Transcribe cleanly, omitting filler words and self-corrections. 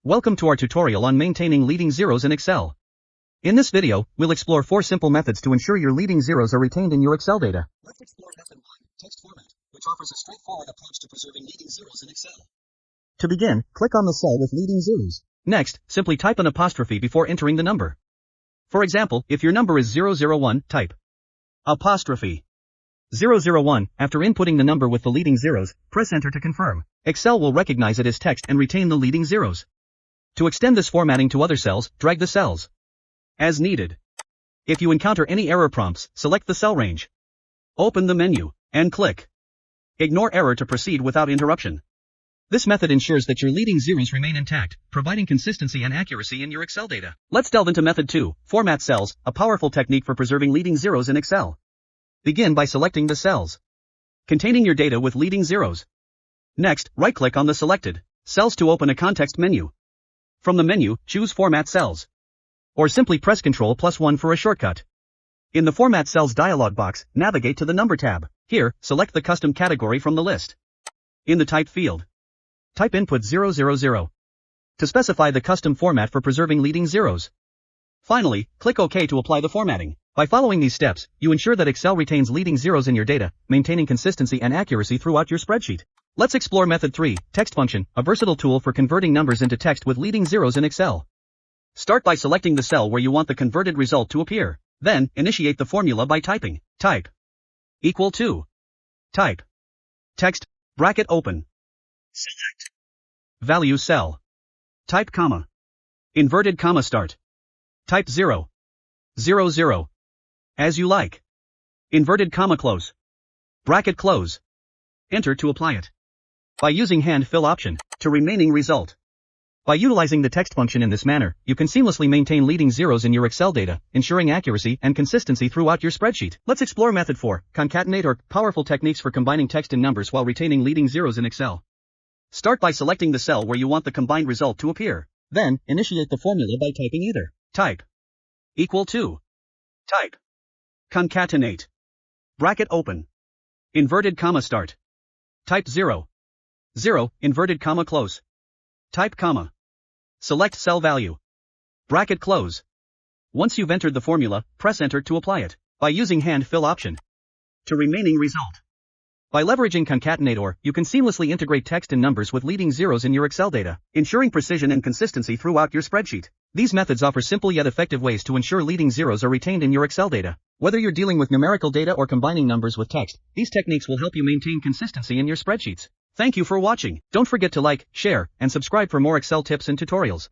Welcome to our tutorial on maintaining leading zeros in Excel. In this video, we'll explore 4 simple methods to ensure your leading zeros are retained in your Excel data. Let's explore method 1, text format, which offers a straightforward approach to preserving leading zeros in Excel. To begin, click on the cell with leading zeros. Next, simply type an apostrophe before entering the number. For example, if your number is 001, type apostrophe 001. After inputting the number with the leading zeros, press enter to confirm. Excel will recognize it as text and retain the leading zeros. To extend this formatting to other cells, drag the cells as needed. If you encounter any error prompts, select the cell range. Open the menu and click Ignore error to proceed without interruption. This method ensures that your leading zeros remain intact, providing consistency and accuracy in your Excel data. Let's delve into method 2, format cells, a powerful technique for preserving leading zeros in Excel. Begin by selecting the cells containing your data with leading zeros. Next, right-click on the selected cells to open a context menu. From the menu, choose Format Cells. Or simply press Ctrl+1 for a shortcut. In the Format Cells dialog box, navigate to the Number tab. Here, select the custom category from the list. In the Type field, type input 000 to specify the custom format for preserving leading zeros. Finally, click OK to apply the formatting. By following these steps, you ensure that Excel retains leading zeros in your data, maintaining consistency and accuracy throughout your spreadsheet. Let's explore method 3, text function, a versatile tool for converting numbers into text with leading zeros in Excel. Start by selecting the cell where you want the converted result to appear. Then, initiate the formula by typing type equal to type text bracket open select value cell type comma inverted comma start type 0 as you like inverted comma close bracket close enter to apply it. By using hand fill option to remaining result. By utilizing the text function in this manner, you can seamlessly maintain leading zeros in your Excel data, ensuring accuracy and consistency throughout your spreadsheet. Let's explore method 4, concatenate or powerful techniques for combining text and numbers while retaining leading zeros in Excel. Start by selecting the cell where you want the combined result to appear. Then, initiate the formula by typing either type equal to type concatenate bracket open inverted comma start type 0 inverted comma close type comma select cell value bracket close. Once you've entered the formula, press enter to apply it. By using hand fill option to remaining result. By leveraging concatenate or, you can seamlessly integrate text and numbers with leading zeros in your Excel data, ensuring precision and consistency throughout your spreadsheet. These methods offer simple yet effective ways to ensure leading zeros are retained in your Excel data. Whether you're dealing with numerical data or combining numbers with text, these techniques will help you maintain consistency in your spreadsheets. Thank you for watching. Don't forget to like, share, and subscribe for more Excel tips and tutorials.